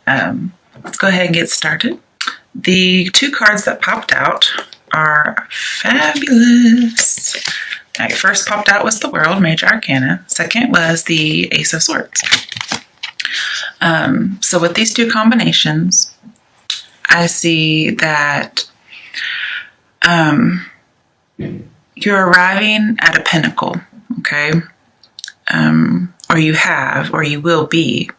Let's go ahead and get started. The two cards that popped out are fabulous. All right, first popped out was the World, Major Arcana. Second was the Ace of Swords. So with these two combinations, I see that you're arriving at a pinnacle, okay? Or you have, or you will be,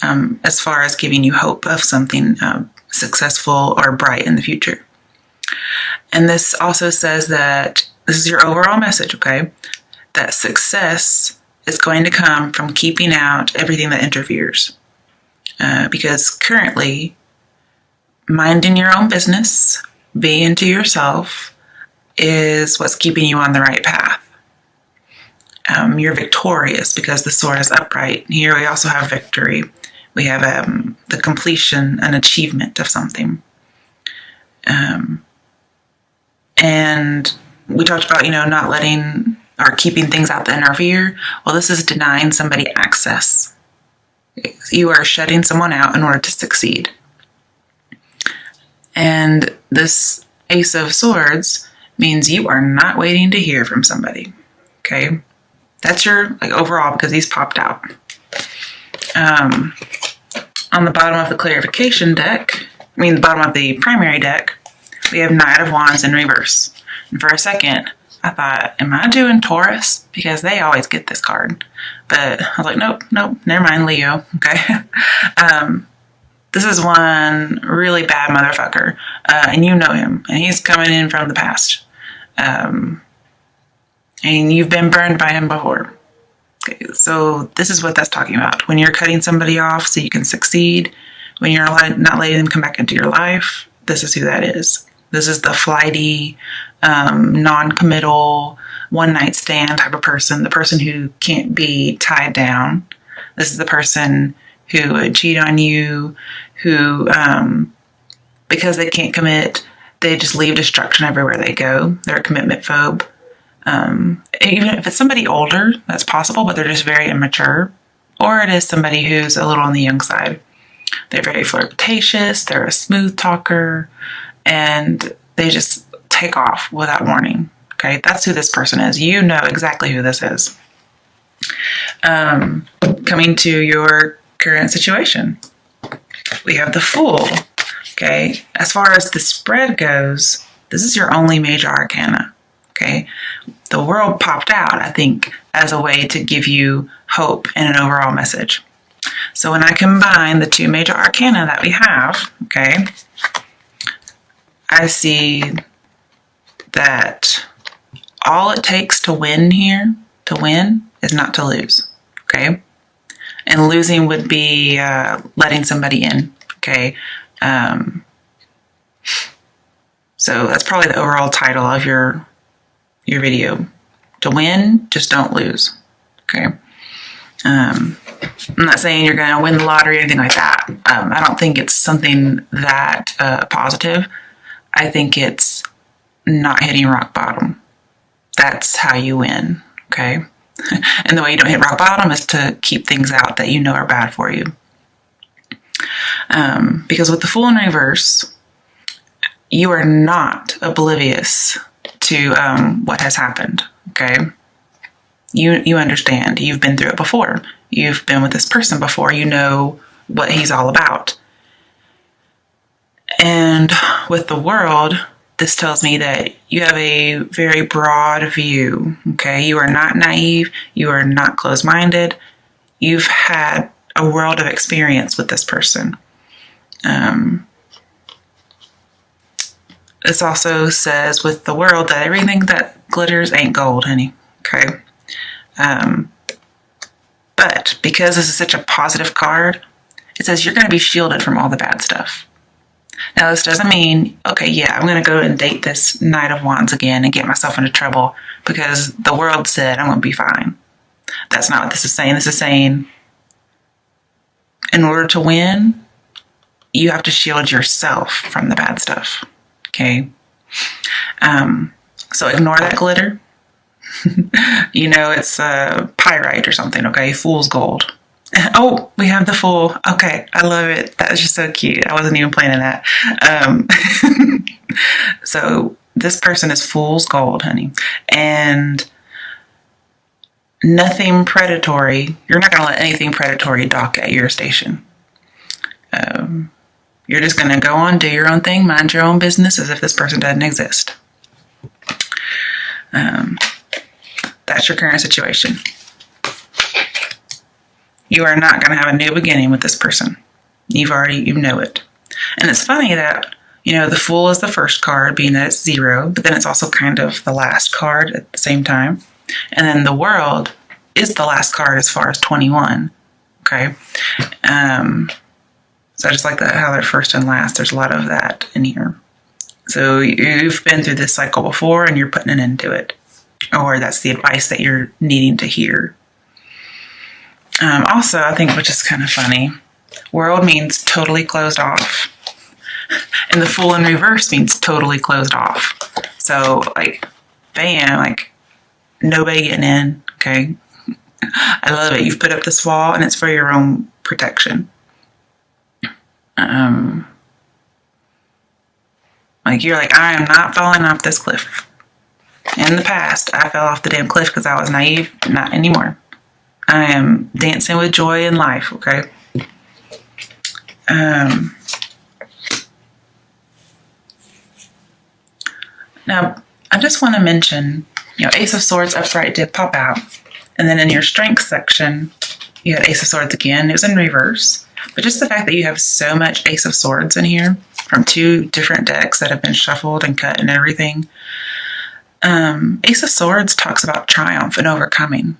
as far as giving you hope of something successful or bright in the future. And this also says that this is your overall message, okay? That success is going to come from keeping out everything that interferes. Because currently, minding your own business, being to yourself, is what's keeping you on the right path. You're victorious because the sword is upright. Here we also have victory. We have the completion, an achievement of something. And we talked about, not letting or keeping things out that interfere. Well, this is denying somebody access. You are shutting someone out in order to succeed. And this Ace of Swords means you are not waiting to hear from somebody. Okay? That's your overall, because these popped out. On the bottom of the clarification deck, the bottom of the primary deck, we have Knight of Wands in reverse. And for a second, I thought, am I doing Taurus? Because they always get this card. But I was like, nope, never mind, Leo. Okay. This is one really bad motherfucker. And you know him. And he's coming in from the past. And you've been burned by him before. Okay, so this is what that's talking about. When you're cutting somebody off so you can succeed, when you're not letting them come back into your life, this is who that is. This is the flighty, non-committal, one-night stand type of person, the person who can't be tied down. This is the person who would cheat on you, who, because they can't commit, they just leave destruction everywhere they go. They're a commitment phobe. Even if it's somebody older, that's possible, but they're just very immature. Or it is somebody who's a little on the young side. They're very flirtatious, they're a smooth talker, and they just take off without warning. Okay, that's who this person is. You know exactly who this is. Coming to your current situation, we have the Fool. Okay, as far as the spread goes, this is your only major arcana. Okay, the World popped out, I think, as a way to give you hope and an overall message. So when I combine the two major arcana that we have, okay, I see that all it takes to win here, is not to lose, okay? And losing would be letting somebody in, okay? So that's probably the overall title of your video. To win, just don't lose, okay? I'm not saying you're going to win the lottery or anything like that. I don't think it's something that positive. I think it's not hitting rock bottom. That's how you win, okay? And the way you don't hit rock bottom is to keep things out that you know are bad for you. Because with the Fool in reverse, you are not oblivious to what has happened, okay? You understand. You've been through it before. You've been with this person before. You know what he's all about. And with the World, this tells me that you have a very broad view, okay? You are not naive. You are not closed-minded. You've had a world of experience with this person. This also says with the World that everything that glitters ain't gold, honey, okay? But because this is such a positive card, it says you're going to be shielded from all the bad stuff. Now, this doesn't mean, okay, yeah, I'm going to go and date this Knight of Wands again and get myself into trouble because the World said I'm going to be fine. That's not what this is saying. This is saying in order to win, you have to shield yourself from the bad stuff, okay? So ignore that glitter. It's pyrite or something, okay? Fool's gold. Oh, we have the Fool. Okay, I love it. That is just so cute. I wasn't even planning that. Um, so this person is fool's gold, honey, and nothing predatory. You're not going to let anything predatory dock at your station. You're just going to go on, do your own thing, mind your own business as if this person doesn't exist. That's your current situation. You are not going to have a new beginning with this person. You know it. And it's funny that, the Fool is the first card, being that it's 0, but then it's also kind of the last card at the same time. And then the World is the last card as far as 21. Okay. So I just like that, how they're first and last. There's a lot of that in here. So you've been through this cycle before and you're putting an end to it. Or that's the advice that you're needing to hear. Also, I think, which is kind of funny, World means totally closed off. And the Fool in reverse means totally closed off. So, bam, nobody getting in, okay? I love it. You've put up this wall, and it's for your own protection. You're I am not falling off this cliff. In the past, I fell off the damn cliff because I was naive. Not anymore. I am dancing with joy in life, okay? Now, I just want to mention, Ace of Swords upright did pop out. And then in your strength section, you had Ace of Swords again. It was in reverse. But just the fact that you have so much Ace of Swords in here from 2 different decks that have been shuffled and cut and everything. Ace of Swords talks about triumph and overcoming.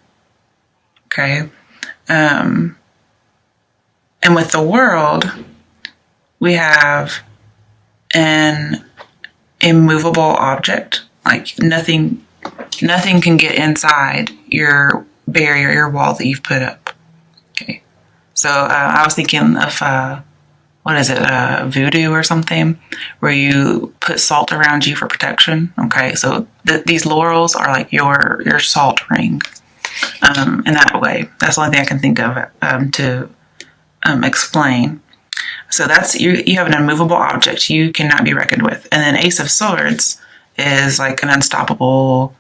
Okay. And with the World, we have an immovable object. Nothing can get inside your barrier, your wall that you've put up. Okay. So I was thinking of, voodoo or something, where you put salt around you for protection. Okay. So these laurels are like your salt ring. In that way. That's the only thing I can think of to explain. So that's you have an immovable object you cannot be reckoned with. And then Ace of Swords is like an unstoppable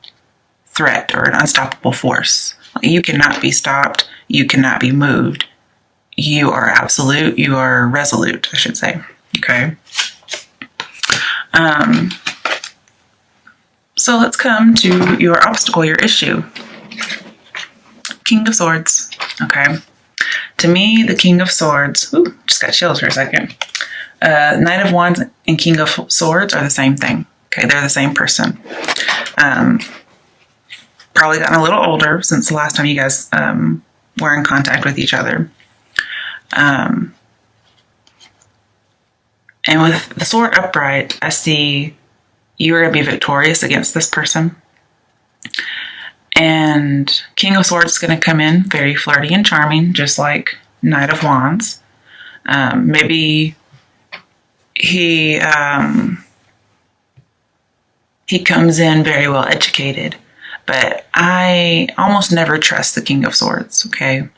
threat or an unstoppable force. You cannot be stopped. You cannot be moved. You are absolute. You are resolute, I should say. Okay. So let's come to your obstacle, your issue. King of Swords. Okay. To me, the King of Swords, just got chills for a second. Knight of Wands and King of Swords are the same thing. Okay, they're the same person. Probably gotten a little older since the last time you guys were in contact with each other. And with the sword upright, I see you are going to be victorious against this person. And King of Swords is going to come in very flirty and charming, just like Knight of Wands. Maybe he comes in very well educated, but I almost never trust the King of Swords, okay?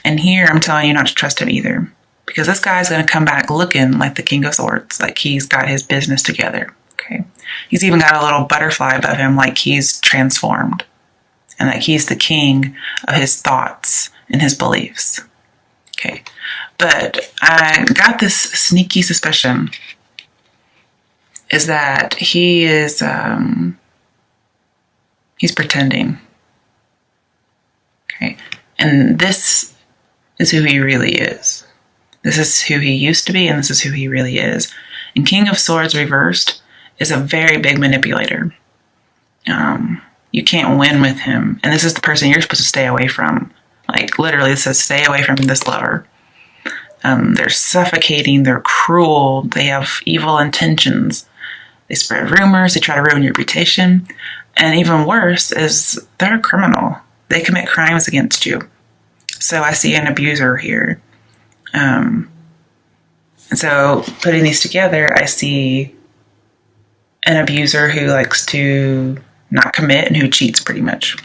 And here I'm telling you not to trust him either, because this guy's going to come back looking like the King of Swords, like he's got his business together, okay? He's even got a little butterfly above him, like he's transformed, and like he's the king of his thoughts and his beliefs, okay? But I got this sneaky suspicion is that he is, he's pretending, okay? And this is who he really is. This is who he used to be, and this is who he really is. And King of Swords reversed is a very big manipulator. You can't win with him. And this is the person you're supposed to stay away from. Like, literally, it says stay away from this lover. They're suffocating, they're cruel, they have evil intentions. They spread rumors, they try to ruin your reputation. And even worse is they're a criminal. They commit crimes against you. So I see an abuser here. And so putting these together, I see an abuser who likes to not commit and who cheats pretty much.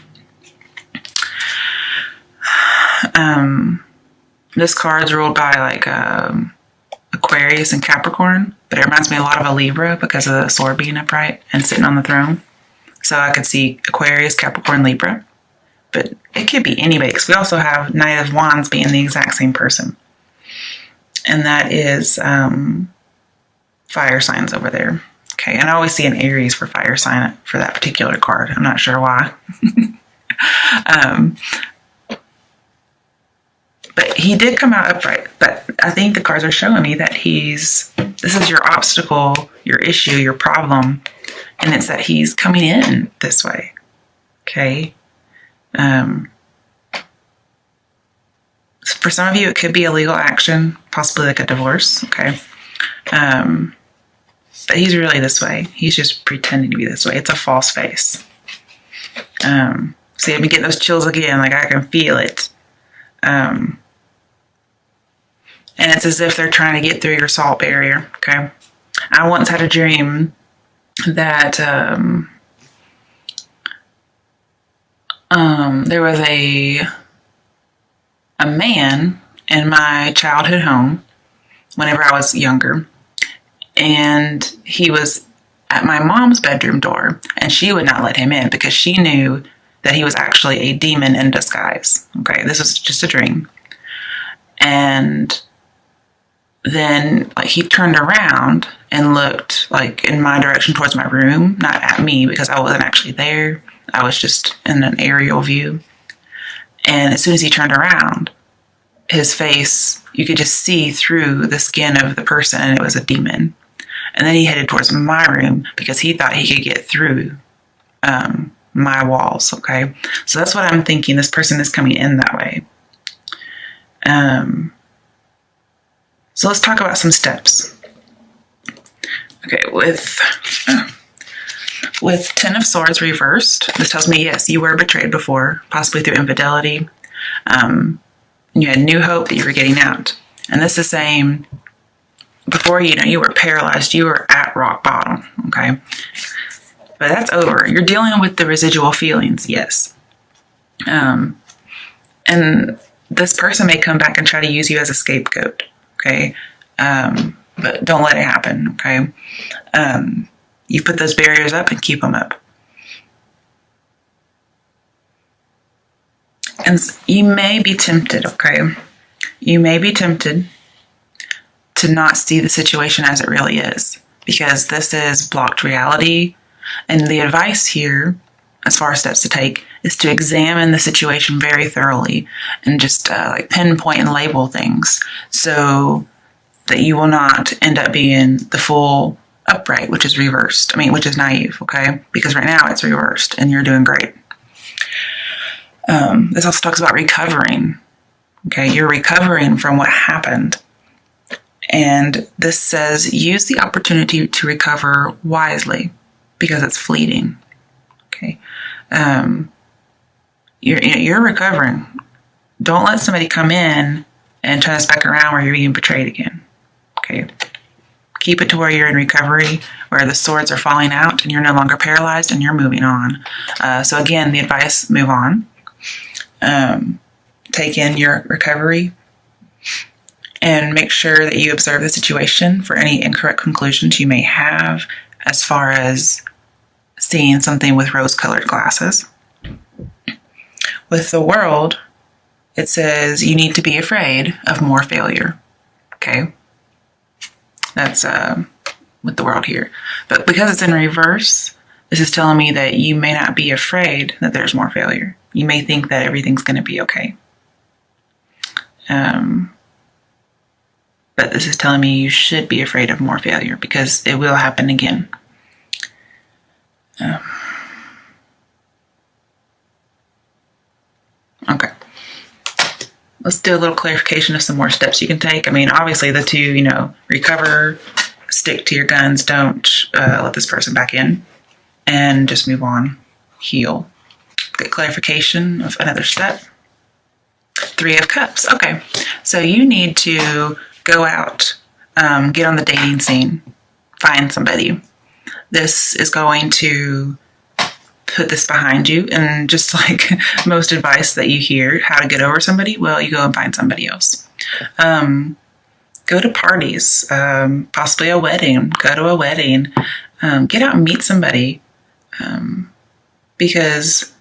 This card's ruled by like Aquarius and Capricorn, but it reminds me a lot of a Libra because of the sword being upright and sitting on the throne. So I could see Aquarius, Capricorn, Libra, but it could be anybody because we also have Knight of Wands being the exact same person. And that is fire signs over there. Okay, and I always see an Aries for fire sign for that particular card. I'm not sure why. But he did come out upright. But I think the cards are showing me that this is your obstacle, your issue, your problem. And it's that he's coming in this way. Okay. For some of you, it could be a legal action, possibly like a divorce. Okay. But he's really this way. He's just pretending to be this way. It's a false face. See, I've been getting those chills again. Like I can feel it. And it's as if they're trying to get through your salt barrier, okay? I once had a dream that there was a man in my childhood home whenever I was younger, and he was at my mom's bedroom door, and she would not let him in because she knew that he was actually a demon in disguise, okay? This was just a dream. And then like he turned around and looked like in my direction towards my room, not at me because I wasn't actually there. I was just in an aerial view. And as soon as he turned around, his face, you could just see through the skin of the person, and it was a demon. And then he headed towards my room because he thought he could get through my walls, okay? So that's what I'm thinking. This person is coming in that way. So let's talk about some steps. Okay, with Ten of Swords reversed, this tells me, yes, you were betrayed before, possibly through infidelity. You had new hope that you were getting out. And this is saying, before you were paralyzed, you were at rock bottom, okay? But that's over. You're dealing with the residual feelings, yes. And this person may come back and try to use you as a scapegoat, okay? But don't let it happen, okay? You put those barriers up and keep them up. And you may be tempted, okay? You may be tempted to not see the situation as it really is, because this is blocked reality. And the advice here, as far as steps to take, is to examine the situation very thoroughly and just like pinpoint and label things so that you will not end up being the full upright, which is reversed. Which is naive, okay? Because right now it's reversed and you're doing great. This also talks about recovering. Okay, you're recovering from what happened. And this says use the opportunity to recover wisely because it's fleeting. Okay, you're recovering. Don't let somebody come in and turn us back around where you're being betrayed again. Okay, keep it to where you're in recovery, where the swords are falling out and you're no longer paralyzed and you're moving on. So again, the advice: move on. Take in your recovery and make sure that you observe the situation for any incorrect conclusions you may have as far as seeing something with rose-colored glasses. With the World, it says you need to be afraid of more failure. Okay? That's with the World here. But because it's in reverse, this is telling me that you may not be afraid that there's more failure. You may think that everything's going to be okay. But this is telling me you should be afraid of more failure because it will happen again. Okay. Let's do a little clarification of some more steps you can take. Obviously the two, recover, stick to your guns, don't let this person back in, and just move on, heal. Good clarification of another step. 3 of Cups. Okay, so you need to go out, get on the dating scene, find somebody. This is going to put this behind you. And just like most advice that you hear, how to get over somebody, well, you go and find somebody else. Go to parties, possibly a wedding. Go to a wedding. Get out and meet somebody, because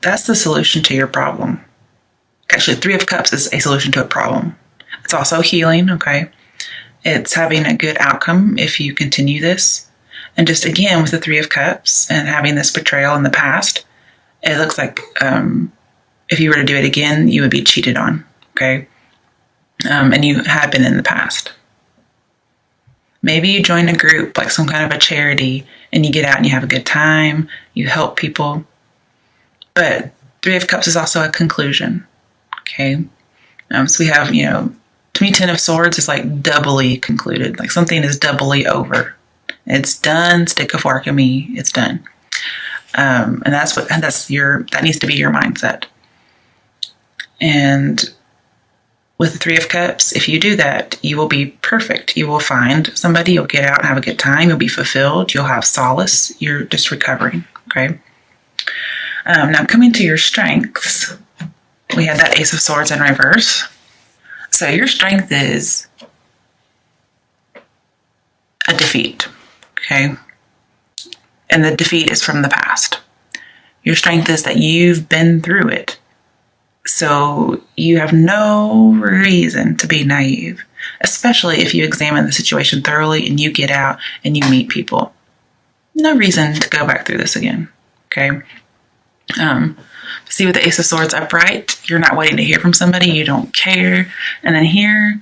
that's the solution to your problem. Actually, Three of Cups is a solution to a problem. It's also healing, okay? It's having a good outcome if you continue this. And just again, with the Three of Cups and having this betrayal in the past, it looks like if you were to do it again, you would be cheated on, okay? And you had been in the past. Maybe you join a group, like some kind of a charity, and you get out and you have a good time, you help people. But Three of Cups is also a conclusion, okay? So we have, to me, Ten of Swords is like doubly concluded. Like something is doubly over. It's done. Stick a fork in me. It's done. And that needs to be your mindset. And with the Three of Cups, if you do that, you will be perfect. You will find somebody, you'll get out and have a good time, you'll be fulfilled, you'll have solace, you're just recovering, okay? Now coming to your strengths, we had that Ace of Swords in reverse. So your strength is a defeat, okay? And the defeat is from the past. Your strength is that you've been through it. So you have no reason to be naive, especially if you examine the situation thoroughly and you get out and you meet people. No reason to go back through this again, okay? See, with the Ace of Swords upright, you're not waiting to hear from somebody, you don't care. And then here,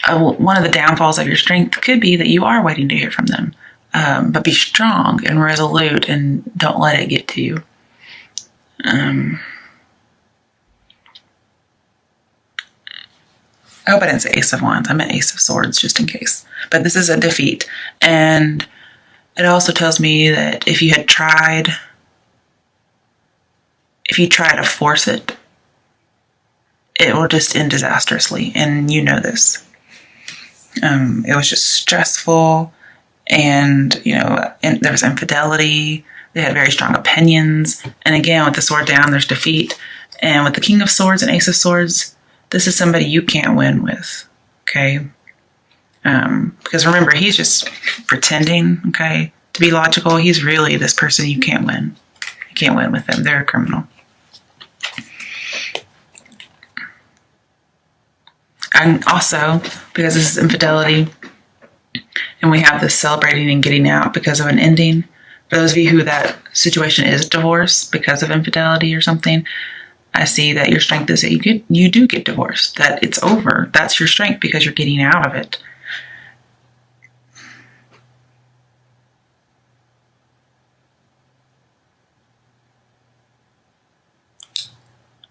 one of the downfalls of your strength could be that you are waiting to hear from them. But be strong and resolute and don't let it get to you. I hope I didn't say Ace of Wands. I meant Ace of Swords, just in case. But this is a defeat. And it also tells me that if you try to force it, it will just end disastrously. And you know this. It was just stressful. And, there was infidelity. They had very strong opinions. And again, with the sword down, there's defeat. And with the King of Swords and Ace of Swords, this is somebody you can't win with, okay? Because remember, he's just pretending, okay, to be logical. He's really this person you can't win. You can't win with them. They're a criminal. And also, because this is infidelity, and we have this celebrating and getting out because of an ending, for those of you who that situation is divorce because of infidelity or something, I see that your strength is that you do get divorced, that it's over. That's your strength because you're getting out of it.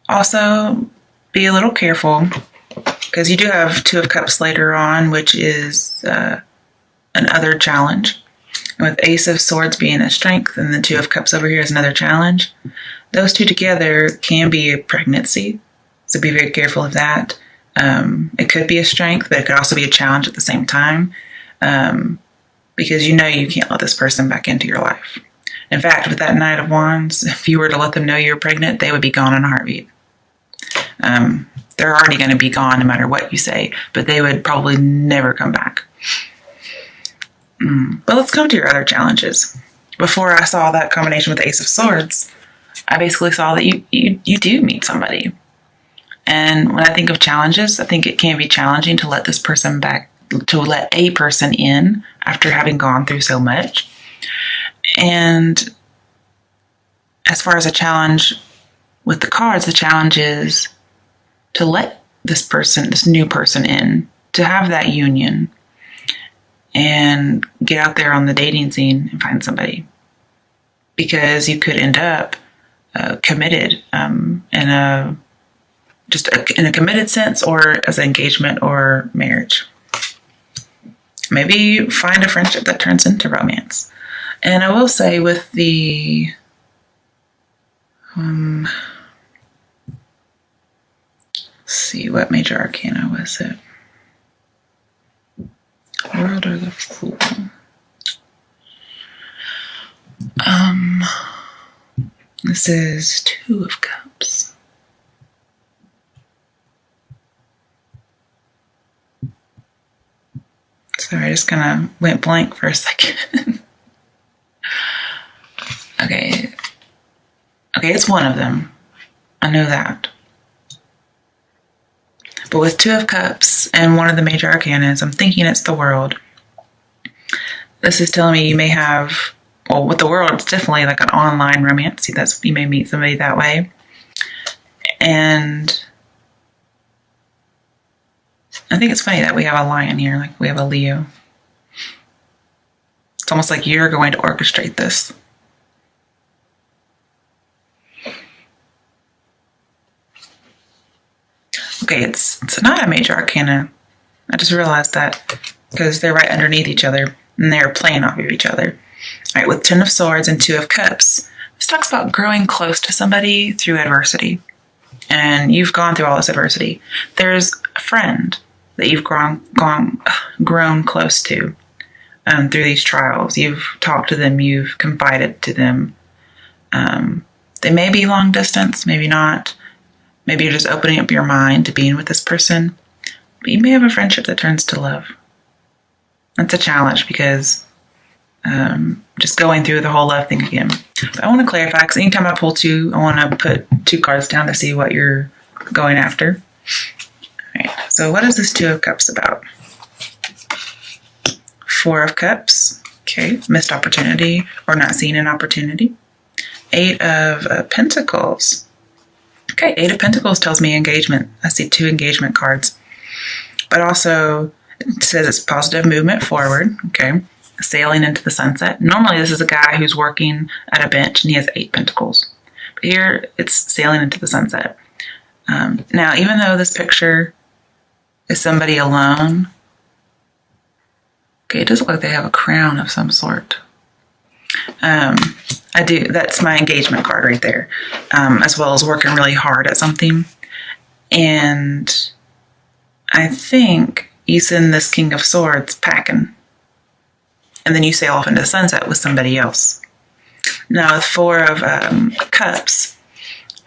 Also, be a little careful because you do have Two of Cups later on, which is another challenge. And with Ace of Swords being a strength and the Two of Cups over here is another challenge, those two together can be a pregnancy. So be very careful of that. It could be a strength, but it could also be a challenge at the same time because you can't let this person back into your life. In fact, with that Knight of Wands, if you were to let them know you're pregnant, they would be gone in a heartbeat. They're already going to be gone no matter what you say, but they would probably never come back. But let's come to your other challenges. Before I saw that combination with the Ace of Swords, I basically saw that you do meet somebody. And when I think of challenges, I think it can be challenging to let let a person in after having gone through so much. And as far as a challenge with the cards, the challenge is to let this new person in, to have that union and get out there on the dating scene and find somebody. Because you could end up committed in a committed sense, or as an engagement or marriage. Maybe find a friendship that turns into romance. And I will say with the let's see, what major arcana was it? World or the Fool? Um, this is Two of Cups. Sorry, I just kind of went blank for a second. Okay, it's one of them. I know that. But with Two of Cups and one of the major arcanas, I'm thinking it's the World. This is telling me you may have, well, with the World, it's definitely like an online romance. See, you may meet somebody that way. And I think it's funny that we have a Lion here, like we have a Leo. It's almost like you're going to orchestrate this. Okay, it's not a major arcana. I just realized that because they're right underneath each other and they're playing off of each other. All right, with Ten of Swords and Two of Cups, this talks about growing close to somebody through adversity. And you've gone through all this adversity. There's a friend that you've grown close to through these trials. You've talked to them, you've confided to them. They may be long distance, maybe not. Maybe you're just opening up your mind to being with this person. But you may have a friendship that turns to love. That's a challenge because just going through the whole love thing again. But I want to clarify, because anytime I pull two, I want to put two cards down to see what you're going after. All right, so what is this Two of Cups about? Four of Cups, okay, missed opportunity or not seeing an opportunity. Eight of Pentacles. Okay, Eight of Pentacles tells me engagement. I see two engagement cards. But also, it says it's positive movement forward, okay, sailing into the sunset. Normally, this is a guy who's working at a bench and he has 8 pentacles. But here, it's sailing into the sunset. Now, even though this picture is somebody alone, okay, it does look like they have a crown of some sort. That's my engagement card right there, as well as working really hard at something. And I think you send this King of Swords packing, and then you sail off into the sunset with somebody else. Now, with Four of Cups,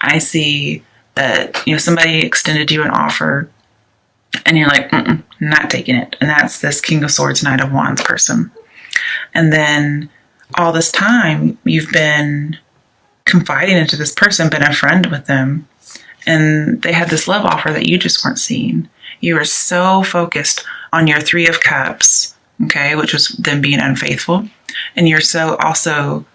I see that somebody extended you an offer, and you're like, not taking it. And that's this King of Swords, Knight of Wands person. And then all this time, you've been confiding into this person, been a friend with them, and they had this love offer that you just weren't seeing. You were so focused on your Three of Cups, okay, which was them being unfaithful, and you're so also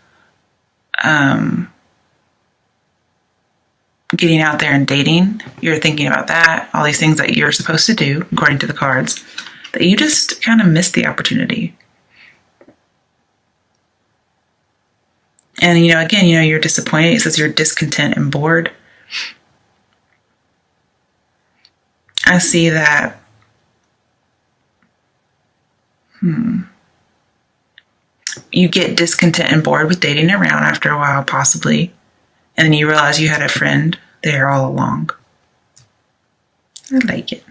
getting out there and dating. You're thinking about that, all these things that you're supposed to do, according to the cards, that you just kind of missed the opportunity. And, again, you're disappointed. It says you're discontent and bored. I see that. You get discontent and bored with dating around after a while, possibly. And then you realize you had a friend there all along. I like it.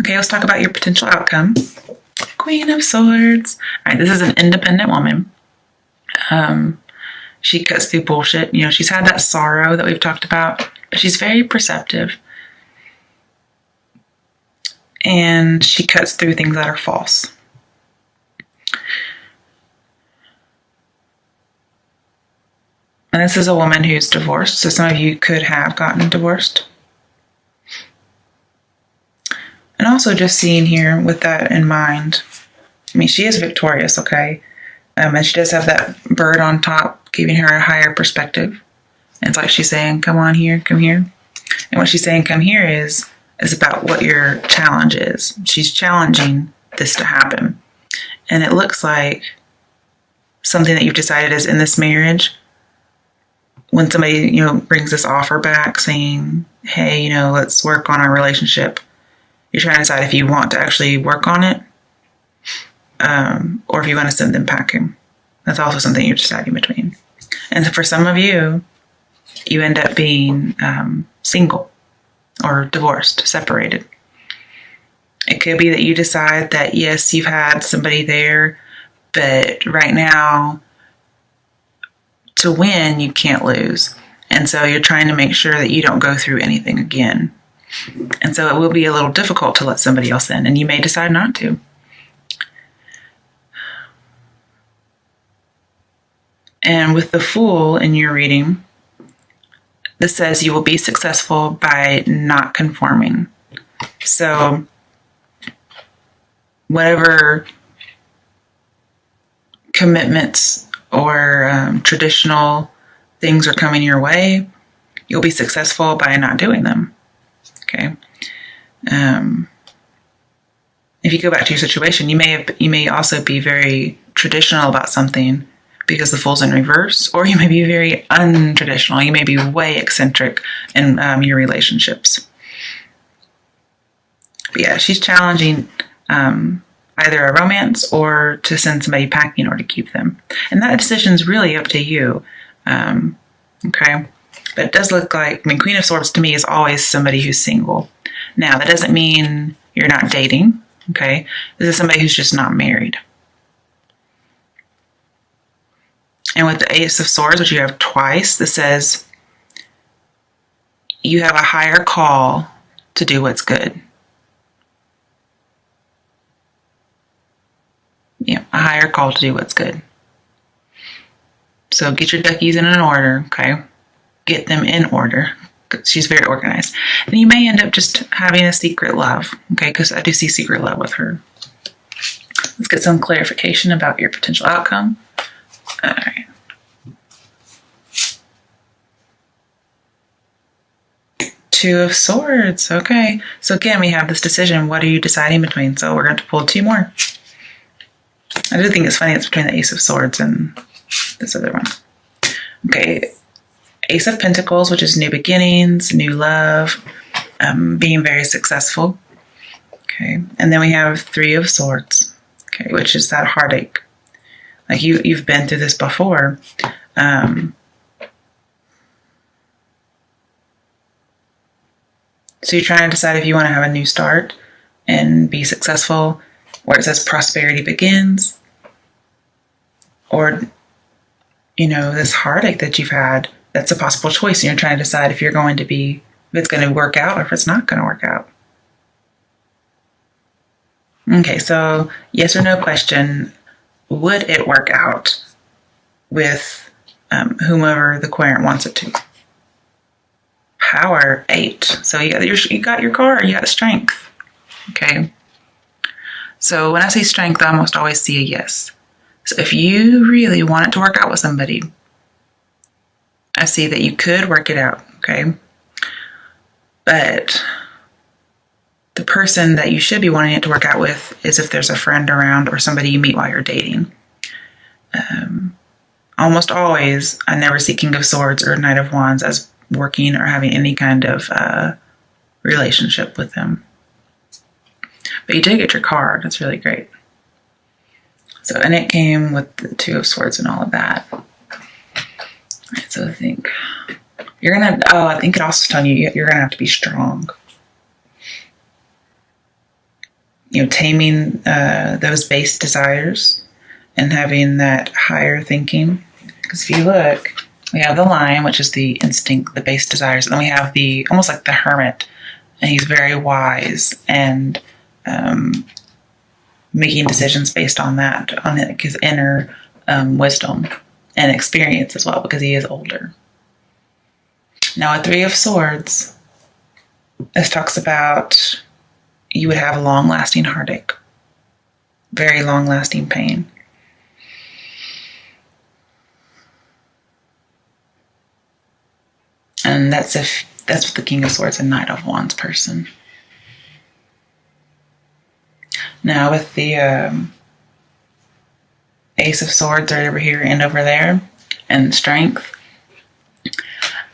Okay, let's talk about your potential outcome. Queen of Swords. All right, this is an independent woman. She cuts through bullshit. She's had that sorrow that we've talked about, but she's very perceptive. And she cuts through things that are false. And this is a woman who's divorced, so some of you could have gotten divorced. And also just seeing here with that in mind, she is victorious, okay? And she does have that bird on top, giving her a higher perspective. And it's like she's saying, come on here, come here. And what she's saying, come here, is about what your challenge is. She's challenging this to happen. And it looks like something that you've decided is in this marriage. When somebody, brings this offer back saying, hey, let's work on our relationship. You're trying to decide if you want to actually work on it, or if you want to send them packing. That's also something you're deciding between. And for some of you, you end up being single or divorced, separated. It could be that you decide that, yes, you've had somebody there, but right now to win, you can't lose. And so you're trying to make sure that you don't go through anything again. And so it will be a little difficult to let somebody else in, and you may decide not to. And with the Fool in your reading, this says you will be successful by not conforming. So whatever commitments or traditional things are coming your way, you'll be successful by not doing them. Okay. If you go back to your situation, you may also be very traditional about something because the Fool's in reverse, or you may be very untraditional. You may be way eccentric in your relationships. But yeah, she's challenging either a romance or to send somebody packing or to keep them. And that decision's really up to you. Okay. But it does look like, Queen of Swords to me is always somebody who's single. Now, that doesn't mean you're not dating. Okay. This is somebody who's just not married. And with the Ace of Swords, which you have twice, this says you have a higher call to do what's good. Yeah, a higher call to do what's good. So get your duckies in an order, okay? Get them in order. She's very organized. And you may end up just having a secret love, okay? Because I do see secret love with her. Let's get some clarification about your potential outcome. All right. Two of Swords. Okay. So again, we have this decision. What are you deciding between? So we're going to pull two more. I do think it's funny it's between the Ace of Swords and this other one. Okay. Ace of Pentacles, which is new beginnings, new love, being very successful. Okay. And then we have Three of Swords. Okay. Which is that heartache. Like you've been through this before. So you're trying to decide if you want to have a new start and be successful, where it says prosperity begins, or, this heartache that you've had, that's a possible choice. And you're trying to decide if if it's going to work out or if it's not going to work out. Okay, so yes or no question. Would it work out with whomever the querent wants it to? Power 8. So you got your card. You got strength. Okay. So when I say strength, I almost always see a yes. So if you really want it to work out with somebody, I see that you could work it out. Okay. But the person that you should be wanting it to work out with is if there's a friend around or somebody you meet while you're dating. Almost always, I never see King of Swords or Knight of Wands as working or having any kind of relationship with them. But you did get your card. That's really great. So, and it came with the Two of Swords and all of that. All right, so I think I think it also telling you you're going to have to be strong. Taming those base desires and having that higher thinking. Because if you look, we have the Lion, which is the instinct, the base desires. And then we have almost like the Hermit. And he's very wise and making decisions based on that, on his inner wisdom and experience as well, because he is older. Now, a Three of Swords, this talks about you would have a long-lasting heartache, very long-lasting pain. And that's with the King of Swords and Knight of Wands person. Now with the Ace of Swords right over here and over there, and strength,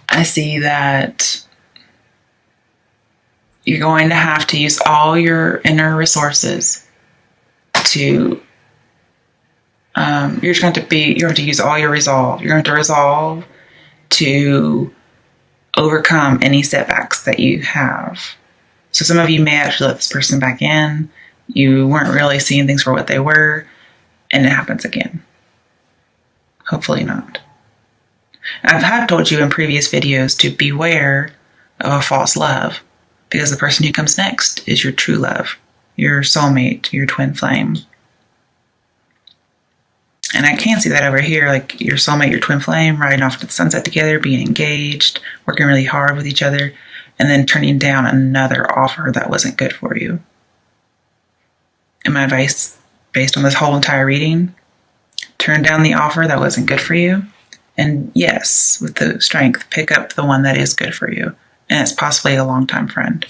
I see that you're going to have to use all your inner resources to you're going to use all your resolve. You're going to resolve to overcome any setbacks that you have. So some of you may actually let this person back in. You weren't really seeing things for what they were, and it happens again. Hopefully not. I have told you in previous videos to beware of a false love, because the person who comes next is your true love, your soulmate, your twin flame. And I can see that over here, like your soulmate, your twin flame, riding off to the sunset together, being engaged, working really hard with each other, and then turning down another offer that wasn't good for you. And my advice, based on this whole entire reading, turn down the offer that wasn't good for you. And yes, with the strength, pick up the one that is good for you. And it's possibly a longtime friend.